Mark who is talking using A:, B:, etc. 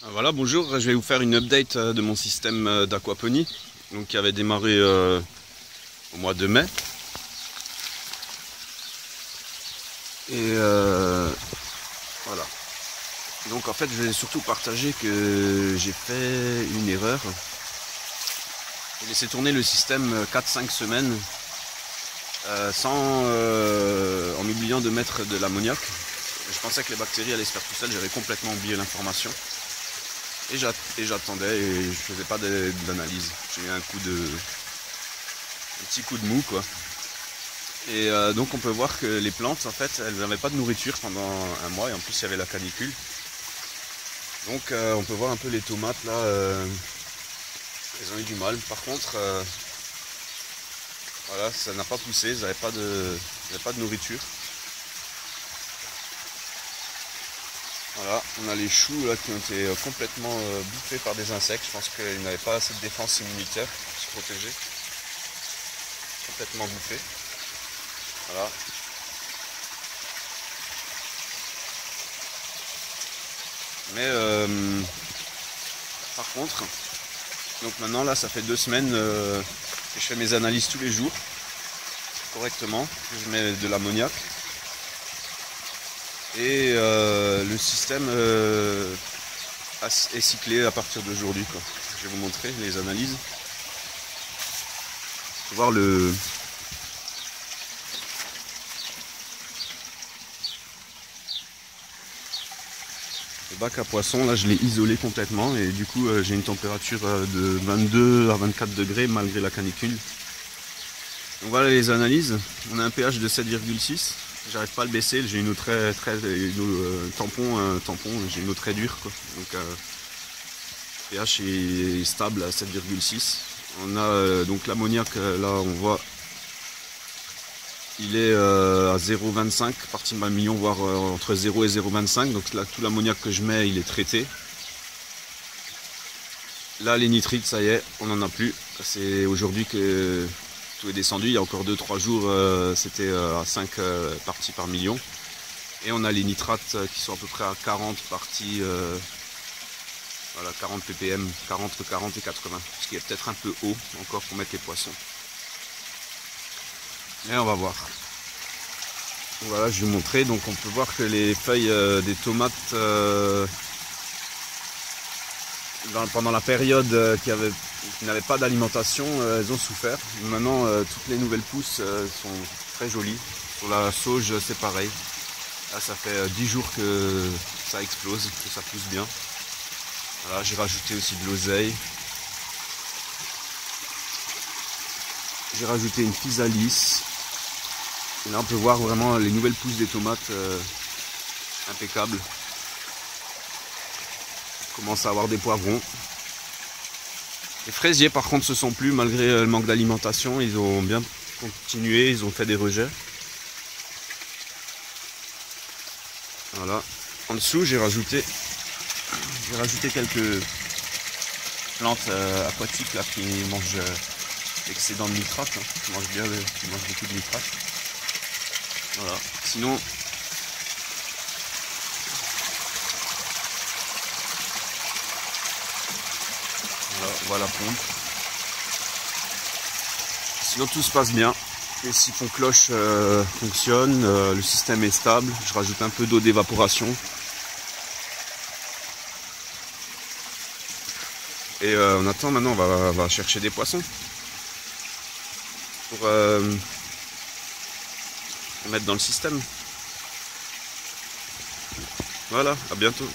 A: Voilà, bonjour, je vais vous faire une update de mon système d'aquaponie, donc qui avait démarré au mois de mai. Et voilà. Donc en fait, je vais surtout partager que j'ai fait une erreur. J'ai laissé tourner le système 4-5 semaines en oubliant de mettre de l'ammoniac. Je pensais que les bactéries allaient se faire tout seul, j'avais complètement oublié l'information. Et j'attendais et je faisais pas d'analyse. J'ai eu un petit coup de mou quoi. Et donc on peut voir que les plantes en fait elles n'avaient pas de nourriture pendant un mois et en plus il y avait la canicule. Donc on peut voir un peu les tomates là, elles ont eu du mal. Par contre voilà, ça n'a pas poussé, elles n'avaient pas de nourriture. Voilà, on a les choux là qui ont été complètement bouffés par des insectes. Je pense qu'ils n'avaient pas assez de défense immunitaire pour se protéger. Complètement bouffés. Voilà. Mais par contre, donc maintenant là ça fait 2 semaines que je fais mes analyses tous les jours correctement. Je mets de l'ammoniac. Et le système est cyclé à partir d'aujourd'hui. Je vais vous montrer les analyses. Faut voir le bac à poissons. Là, je l'ai isolé complètement et du coup, j'ai une température de 22 à 24 degrés malgré la canicule. Donc voilà les analyses. On a un pH de 7,6. J'arrive pas à le baisser, j'ai une eau tampon, j'ai une eau très dure quoi. Donc pH est stable à 7,6. On a donc l'ammoniac, là on voit il est à 0,25 partie par million, voire entre 0 et 0,25. Donc là tout l'ammoniac que je mets il est traité. Là les nitrites ça y est, on n'en a plus. C'est aujourd'hui que tout est descendu, il y a encore 2-3 jours c'était à 5 parties par million. Et on a les nitrates qui sont à peu près à 40 parties, voilà 40 ppm, 40 et 80, ce qui est peut-être un peu haut encore pour mettre les poissons. Mais on va voir. Voilà, je vais vous montrer, donc on peut voir que les feuilles des tomates pendant la période qui n'avait pas d'alimentation, elles ont souffert. Maintenant, toutes les nouvelles pousses sont très jolies. Sur la sauge, c'est pareil. Là, ça fait 10 jours que ça explose, que ça pousse bien. Voilà, j'ai rajouté aussi de l'oseille. J'ai rajouté une physalis. Et là, on peut voir vraiment les nouvelles pousses des tomates impeccables. On commence à avoir des poivrons. Les fraisiers par contre se sont plus malgré le manque d'alimentation, ils ont bien continué, ils ont fait des rejets. Voilà. En dessous j'ai rajouté quelques plantes aquatiques là, qui mangent l'excédent de nitrate, hein, qui mangent beaucoup de nitrate. Voilà. Sinon voilà la pompe. Sinon tout se passe bien. Les siphons cloches fonctionnent, le système est stable. Je rajoute un peu d'eau d'évaporation. Et on attend maintenant, on va chercher des poissons pour mettre dans le système. Voilà, à bientôt.